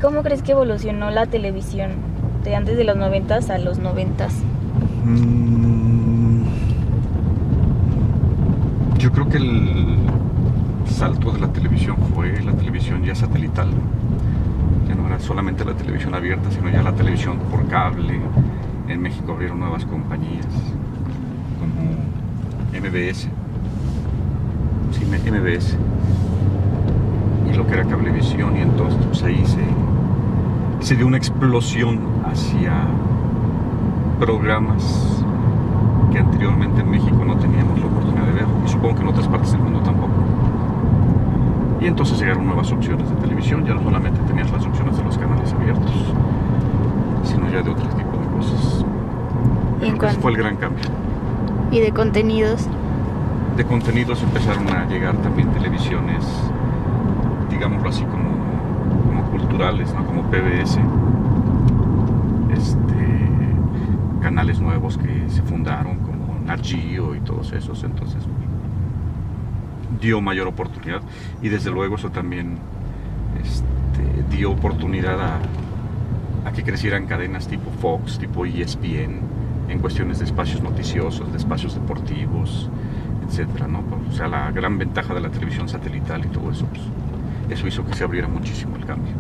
¿Cómo crees que evolucionó la televisión de antes de los 90s a los 90s? Yo creo que el salto de la televisión fue la televisión ya satelital. Ya no era solamente la televisión abierta, sino ya la televisión por cable. En México abrieron nuevas compañías como MBS. Sí, MBS. Y lo que era Cablevisión, y entonces pues ahí se dio una explosión hacia programas que anteriormente en México no teníamos la oportunidad de ver, y supongo que en otras partes del mundo tampoco. Y entonces llegaron nuevas opciones de televisión, ya no solamente tenías las opciones de los canales abiertos, sino ya de otro tipo de cosas. Ese fue el gran cambio. ¿Y de contenidos? De contenidos empezaron a llegar también televisiones, digámoslo así, como culturales, ¿no? Como PBS, canales nuevos que se fundaron como Nat Geo y todos esos, entonces dio mayor oportunidad, y desde luego eso también dio oportunidad a que crecieran cadenas tipo Fox, tipo ESPN, en cuestiones de espacios noticiosos, de espacios deportivos, etcétera, ¿no? O sea, la gran ventaja de la televisión satelital y todo eso, pues, eso hizo que se abriera muchísimo el cambio.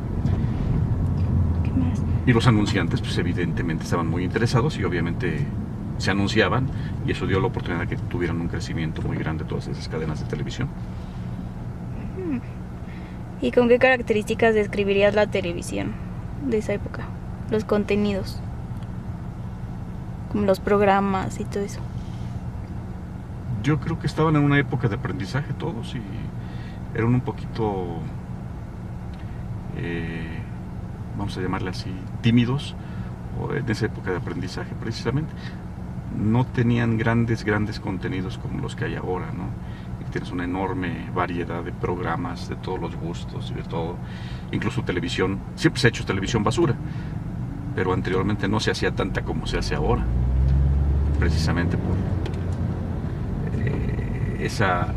¿Qué más? Y los anunciantes, pues evidentemente estaban muy interesados y obviamente se anunciaban, y eso dio la oportunidad de que tuvieran un crecimiento muy grande todas esas cadenas de televisión. ¿Y con qué características describirías la televisión de esa época? Los contenidos, como los programas y todo eso. Yo creo que estaban en una época de aprendizaje todos, y eran un poquito, vamos a llamarle así, tímidos, o en esa época de aprendizaje precisamente. No tenían grandes contenidos como los que hay ahora, ¿no? Y tienes una enorme variedad de programas de todos los gustos y de todo. Incluso televisión, siempre se ha hecho televisión basura, pero anteriormente no se hacía tanta como se hace ahora, precisamente por esa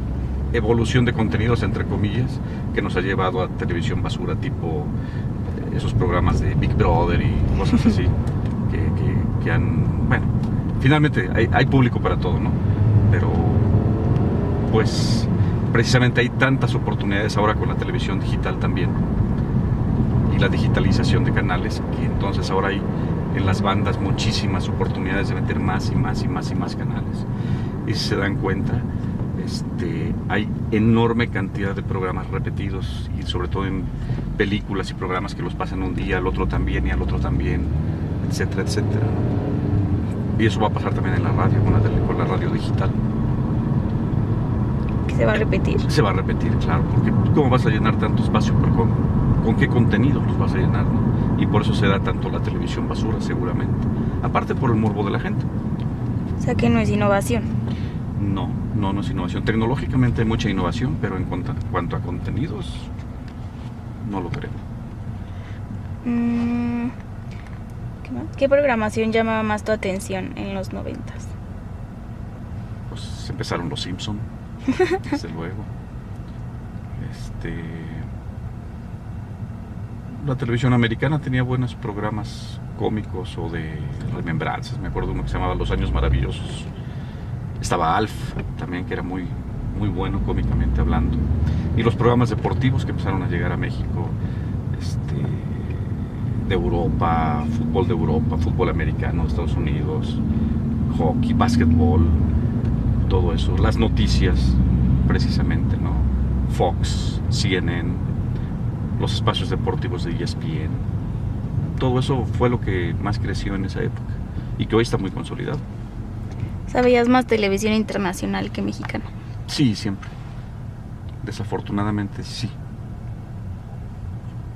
evolución de contenidos, entre comillas, que nos ha llevado a televisión basura, tipo esos programas de Big Brother y cosas así, que han, bueno, finalmente hay público para todo, ¿no? Pero pues precisamente hay tantas oportunidades ahora con la televisión digital también, y la digitalización de canales, que entonces ahora hay en las bandas muchísimas oportunidades de meter más y más canales. Y si se dan cuenta, hay enorme cantidad de programas repetidos, y sobre todo en películas y programas que los pasan un día, al otro también y al otro también, etcétera, etcétera. Y eso va a pasar también en la radio, con la radio digital. ¿Que se va a repetir? Se va a repetir, claro, porque ¿cómo vas a llenar tanto espacio? Pero ¿con qué contenidos los vas a llenar, no? Y por eso se da tanto la televisión basura, seguramente. Aparte por el morbo de la gente. O sea, que no es innovación. No es innovación. Tecnológicamente hay mucha innovación, pero en cuanto a contenidos, no lo creo. ¿Qué más? ¿Qué programación llamaba más tu atención en los 90s? Pues empezaron los Simpson, desde luego. La televisión americana tenía buenos programas cómicos o de remembranzas. Me acuerdo uno que se llamaba Los Años Maravillosos. Estaba Alf también, que era muy bueno cómicamente hablando. Y los programas deportivos que empezaron a llegar a México, de Europa, fútbol americano de Estados Unidos, hockey, básquetbol, todo eso. Las noticias, precisamente, ¿no? Fox, CNN, los espacios deportivos de ESPN. Todo eso fue lo que más creció en esa época y que hoy está muy consolidado. ¿Sabías más televisión internacional que mexicana? Sí, siempre. Desafortunadamente, sí.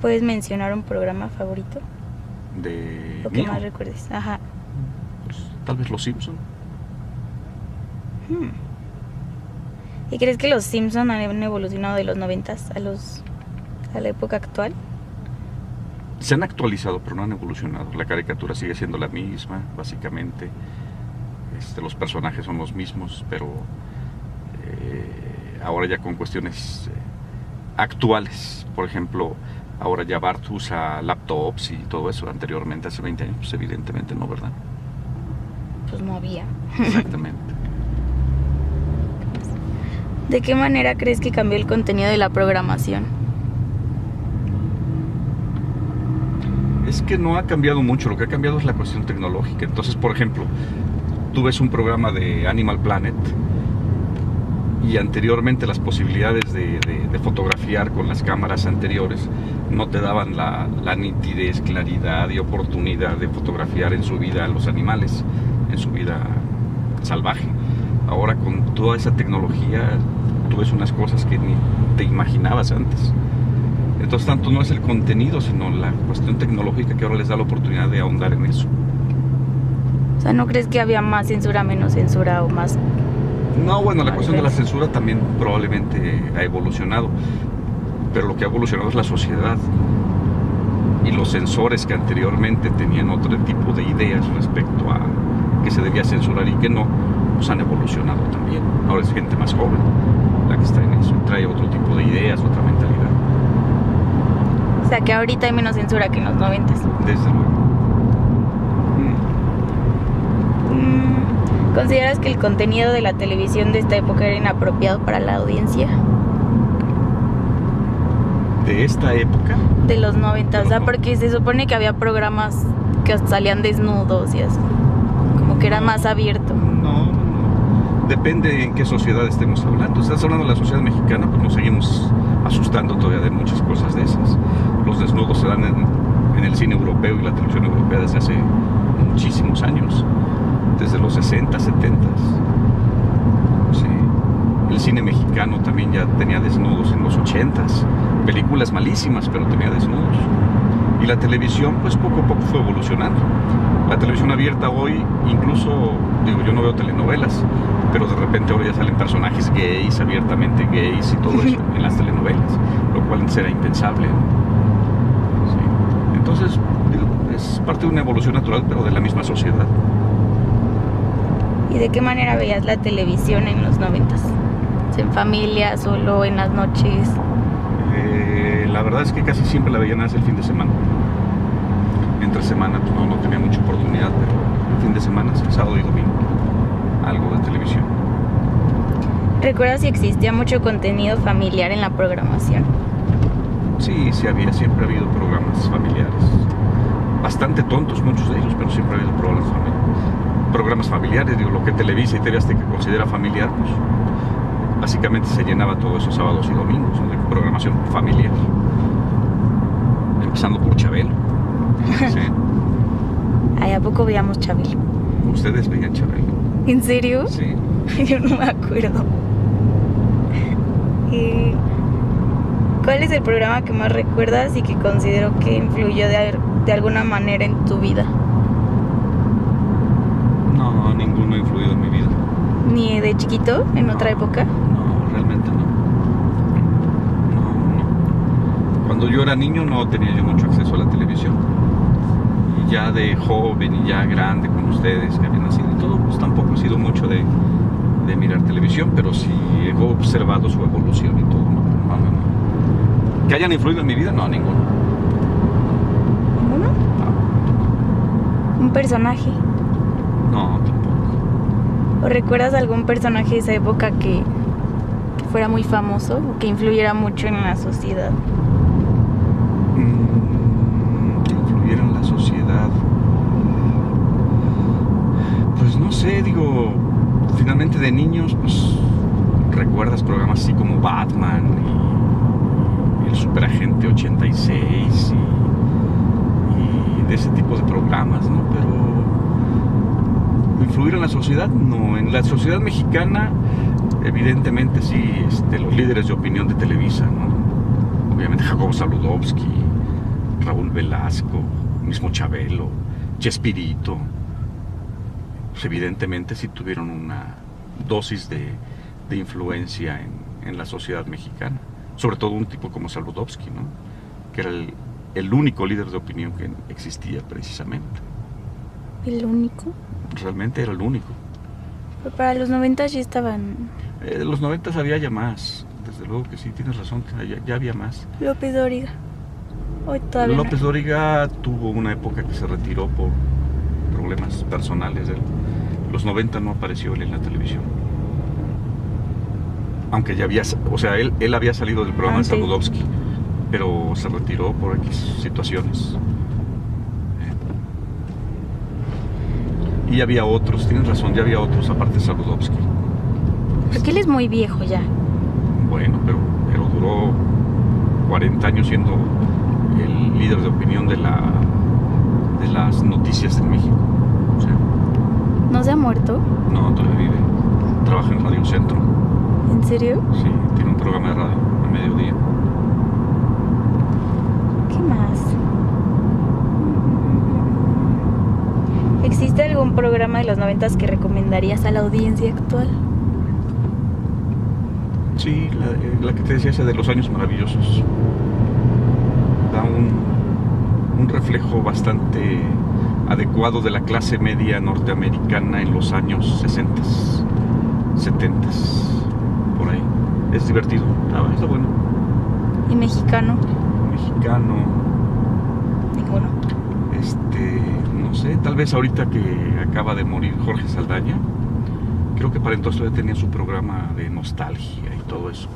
¿Puedes mencionar un programa favorito? ¿De ¿O que mío? más recuerdes? Ajá. Pues, tal vez Los Simpson. ¿Y crees que los Simpson han evolucionado de los 90s a la época actual? Se han actualizado, pero no han evolucionado. La caricatura sigue siendo la misma, básicamente. Los personajes son los mismos, pero ahora ya con cuestiones actuales. Por ejemplo, Ahora ya Bart usa laptops y todo eso. Anteriormente, hace 20 años, pues evidentemente no, ¿verdad? Pues no había. Exactamente. ¿De qué manera crees que cambió el contenido de la programación? Es que no ha cambiado mucho, lo que ha cambiado es la cuestión tecnológica. Entonces, por ejemplo, tú ves un programa de Animal Planet y anteriormente las posibilidades de fotografiar con las cámaras anteriores no te daban la nitidez, claridad y oportunidad de fotografiar en su vida a los animales, en su vida salvaje. Ahora con toda esa tecnología tú ves unas cosas que ni te imaginabas antes. Entonces tanto no es el contenido, sino la cuestión tecnológica que ahora les da la oportunidad de ahondar en eso. O sea, ¿no crees que había más censura, menos censura o más? No, bueno, la cuestión de la censura también probablemente ha evolucionado, pero lo que ha evolucionado es la sociedad y los censores que anteriormente tenían otro tipo de ideas respecto a que se debía censurar y que no, pues han evolucionado también. Ahora es gente más joven la que está en eso, trae otro tipo de ideas, otra mentalidad. O sea, que ahorita hay menos censura que en los 90s. Desde luego. ¿Consideras que el contenido de la televisión de esta época era inapropiado para la audiencia? ¿De esta época? De los 90, o sea, porque se supone que había programas que hasta salían desnudos y así, como que era más abierto. No. Depende en qué sociedad estemos hablando. Estás hablando de la sociedad mexicana, pues nos seguimos asustando todavía de muchas cosas de esas. Los desnudos se dan en el cine europeo y la televisión europea desde hace muchísimos años. Desde los 60, 70. Sí. El cine mexicano también ya tenía desnudos en los 80s. Películas malísimas, pero tenía desnudos. Y la televisión, pues poco a poco fue evolucionando. La televisión abierta hoy, incluso, digo, yo no veo telenovelas, pero de repente ahora ya salen personajes gays, abiertamente gays y todo eso en las telenovelas, lo cual antes era impensable. Sí. Entonces, digo, es parte de una evolución natural, pero de la misma sociedad. ¿Y de qué manera veías la televisión en los 90s? ¿En familia, solo, en las noches? La verdad es que casi siempre la veía nada más el fin de semana. Entre semana pues no tenía mucha oportunidad, pero el fin de semana, sábado y domingo, algo de televisión. ¿Recuerdas si existía mucho contenido familiar en la programación? Sí, siempre ha habido programas familiares. Bastante tontos muchos de ellos, pero siempre ha habido programas familiares. Digo, lo que Televisa y TV Azteca considera familiar, pues básicamente se llenaba todo eso sábados y domingos, ¿no? De programación familiar. Empezando por Chabelo. Sí. Ay, ¿a poco veíamos Chabelo? ¿Ustedes veían Chabelo? ¿En serio? Sí. Yo no me acuerdo. ¿Cuál es el programa que más recuerdas y que considero que influyó de alguna manera en tu vida? No, ninguno ha influido en mi vida. ¿Ni de chiquito, en otra época? No, realmente no. Cuando yo era niño no tenía yo mucho acceso a la televisión. Y ya de joven y ya grande con ustedes que habían nacido y todo, pues tampoco he sido mucho de mirar televisión, pero sí he observado su evolución y todo. No. ¿Que hayan influido en mi vida? No, ninguno. ¿Ninguno? No. ¿Un personaje? No, tampoco. ¿O recuerdas algún personaje de esa época que fuera muy famoso o que influyera mucho en la sociedad? Que influyera en la sociedad. Pues no sé, digo, finalmente de niños, pues recuerdas programas así como Batman y el Superagente 86 y de ese tipo de programas, ¿no? Pero influir en la sociedad, no. En la sociedad mexicana, evidentemente sí, los líderes de opinión de Televisa, ¿no? Obviamente Jacobo Saludowski, Raúl Velasco, mismo Chabelo, Chespirito, pues evidentemente sí tuvieron una dosis de influencia en la sociedad mexicana. Sobre todo un tipo como Saludowski, ¿no? Que era el único líder de opinión que existía precisamente. ¿El único? Realmente era el único. Pero para los 90 ya estaban... Los 90 había ya más. Desde luego que sí, tienes razón, ya había más. López Dóriga. Hoy todavía López no. Dóriga tuvo una época que se retiró por problemas personales. En los 90 no apareció él en la televisión. Aunque ya había, o sea, él había salido del programa de Antes. Saludowski, pero se retiró por X situaciones. Y había otros, tienes razón, ya había otros aparte de Saludowski. Porque él es muy viejo ya. Bueno, pero duró 40 años siendo el líder de opinión de las noticias en México. O sea, ¿No se ha muerto? no, todavía vive. Trabaja en Radio Centro. ¿En serio? Sí, tiene un programa de radio a mediodía. ¿Qué más? ¿Existe algún programa de los 90 que recomendarías a la audiencia actual? Sí, la que te decía, esa de los años maravillosos. Da un reflejo bastante adecuado de la clase media norteamericana en los años 60, 70, por ahí. Es divertido, está bueno. ¿Y mexicano? Mexicano, Ninguno. no sé, tal vez ahorita que acaba de morir Jorge Saldaña, creo que para entonces todavía tenía su programa de nostalgia y todo eso,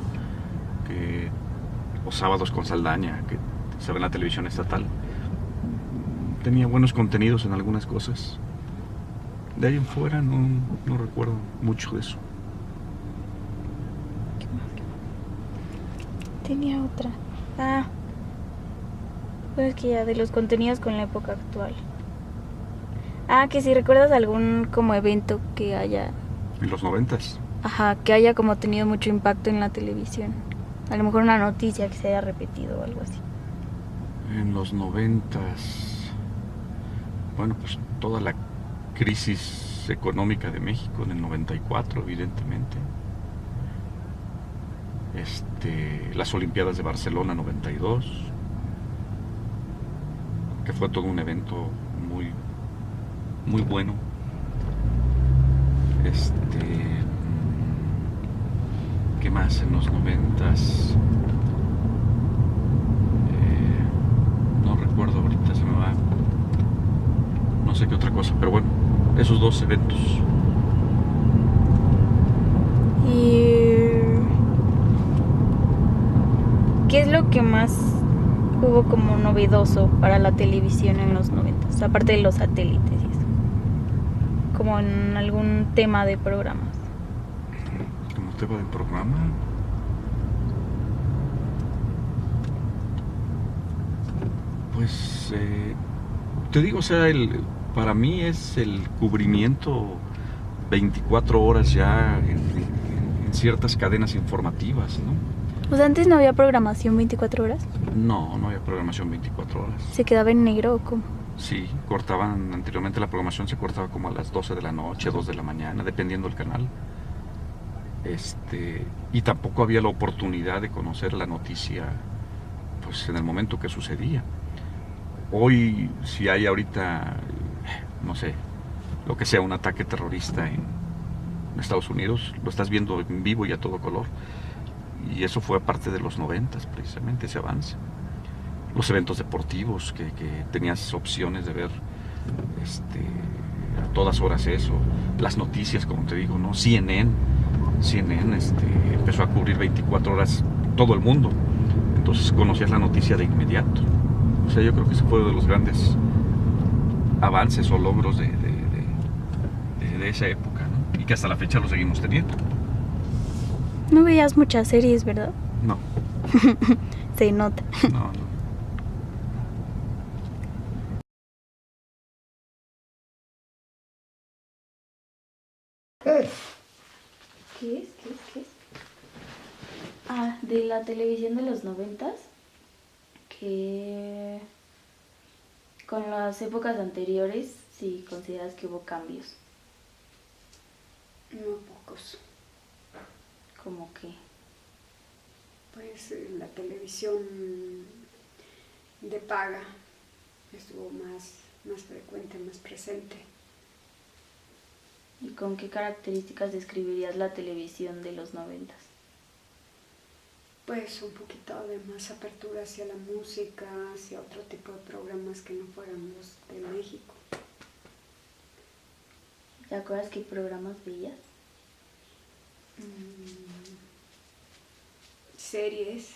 que los sábados con Saldaña, que se ve en la televisión estatal, tenía buenos contenidos en algunas cosas. De ahí en fuera no recuerdo mucho de eso. Tenía otra. Ah. Pues es que ya de los contenidos con la época actual. Ah, que si recuerdas algún como evento que haya... En los 90s. Ajá, que haya como tenido mucho impacto en la televisión. A lo mejor una noticia que se haya repetido o algo así. En los 90s. Bueno, pues toda la crisis económica de México en el 94, evidentemente. Las Olimpiadas de Barcelona 92, que fue todo un evento muy, muy bueno. ¿Qué más en los 90s? No recuerdo ahorita, se me va. No sé qué otra cosa, pero bueno, esos dos eventos. ¿Y qué es lo que más hubo como novedoso para la televisión en los 90? Aparte de los satélites y eso. Como en algún tema de programas. Como tema de programa. Pues te digo, o sea, para mí es el cubrimiento 24 horas ya en ciertas cadenas informativas, ¿no? O sea, antes no había programación 24 horas. No había programación 24 horas. ¿Se quedaba en negro o cómo? Sí, cortaban, anteriormente la programación se cortaba como a las 12 de la noche, 2 de la mañana, dependiendo del canal. Y tampoco había la oportunidad de conocer la noticia, pues en el momento que sucedía. Hoy, si hay ahorita, no sé, lo que sea, un ataque terrorista en Estados Unidos, lo estás viendo en vivo y a todo color. Y eso fue parte de los 90, precisamente, ese avance. Los eventos deportivos, que tenías opciones de ver a todas horas eso. Las noticias, como te digo, ¿no? CNN empezó a cubrir 24 horas todo el mundo. Entonces conocías la noticia de inmediato. O sea, yo creo que ese fue uno de los grandes avances o logros de esa época, ¿no? Y que hasta la fecha lo seguimos teniendo. No veías muchas series, ¿verdad? No. Se nota. No. ¿Qué es? Ah, de la televisión de los 90, que con las épocas anteriores sí consideras que hubo cambios. No pocos. Como que... Pues la televisión de paga estuvo más frecuente, más presente. ¿Y con qué características describirías la televisión de los 90? Pues un poquito de más apertura hacia la música, hacia otro tipo de programas que no fueran los de México. ¿Te acuerdas qué programas veías? Series.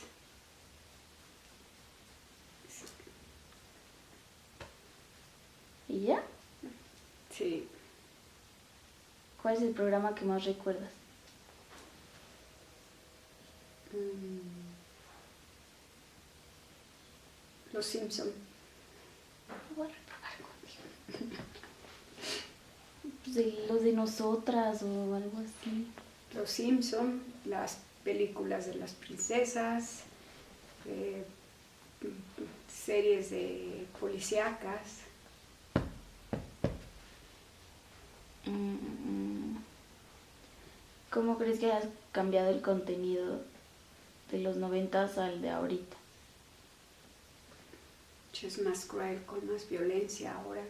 ¿Y ya? Sí. ¿Cuál es el programa que más recuerdas? Los Simpson. Voy a reprobar contigo. Pues los de nosotras o algo así. Los Simpson, las películas de las princesas, series de policíacas. ¿Cómo crees que hayas cambiado el contenido de los 90s al de ahorita? Es más cruel, con más violencia ahora.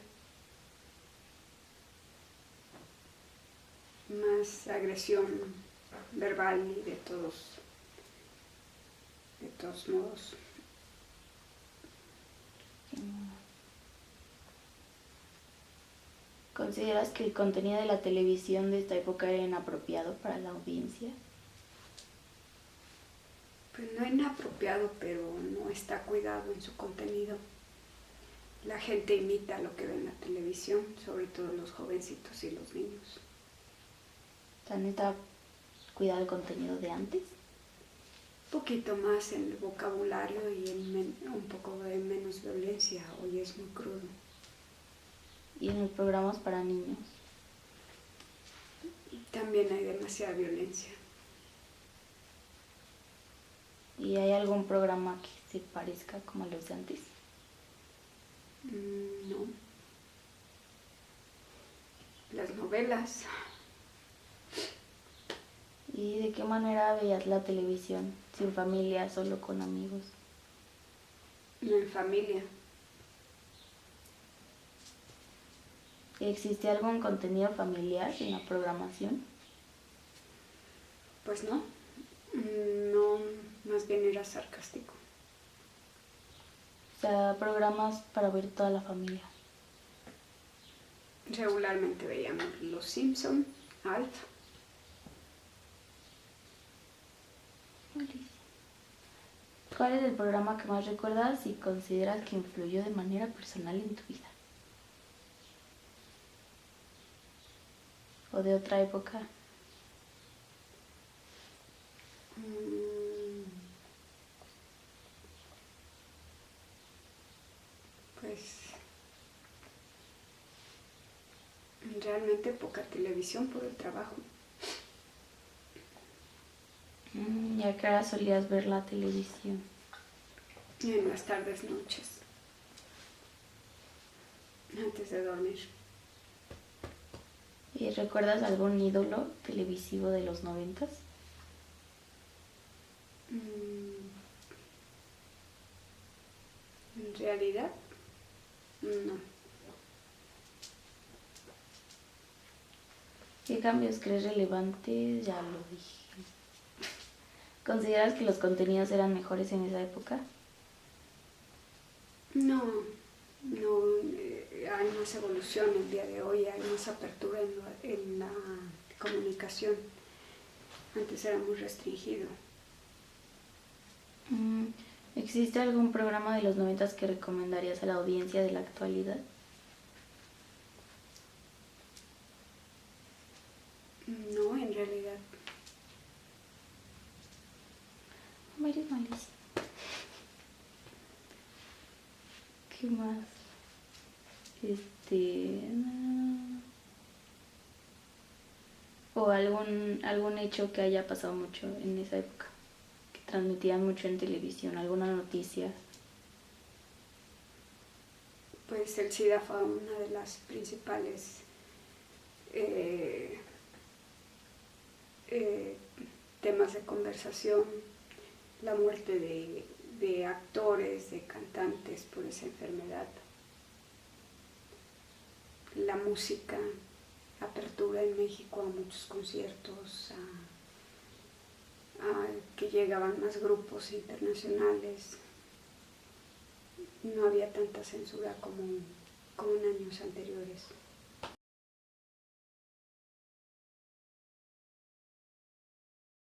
Más agresión verbal y de todos modos. ¿Consideras que el contenido de la televisión de esta época era inapropiado para la audiencia? Pues no inapropiado, pero no está cuidado en su contenido. La gente imita lo que ve en la televisión, sobre todo los jovencitos y los niños. ¿También está cuidado el contenido de antes? Un poquito más en el vocabulario y un poco de menos violencia. Hoy es muy crudo. ¿Y en los programas para niños? También hay demasiada violencia. ¿Y hay algún programa que se parezca como a los de antes? No. Las novelas. ¿Y de qué manera veías la televisión? ¿Sin familia, solo con amigos? En familia. ¿Existe algún contenido familiar en la programación? Pues no. No, más bien era sarcástico. O sea, programas para ver toda la familia. Regularmente veíamos Los Simpson, Alf. ¿Cuál es el programa que más recuerdas y consideras que influyó de manera personal en tu vida? ¿O de otra época? Pues realmente poca televisión por el trabajo. ¿Y a qué hora solías ver la televisión? Y en las tardes, noches, antes de dormir. ¿Y recuerdas algún ídolo televisivo de los 90s? En realidad, no. ¿Qué cambios crees relevantes? Ya lo dije. ¿Consideras que los contenidos eran mejores en esa época? No, hay más evolución el día de hoy, hay más apertura en la comunicación. Antes era muy restringido. ¿Existe algún programa de los 90s que recomendarías a la audiencia de la actualidad? No, en realidad. Eres malísimo. ¿Qué más? O algún hecho que haya pasado mucho en esa época, que transmitían mucho en televisión, alguna noticia. Pues el SIDA fue una de las principales temas de conversación, la muerte de actores, de cantantes por esa enfermedad, la música, apertura en México a muchos conciertos, que llegaban más grupos internacionales. No había tanta censura como en años anteriores.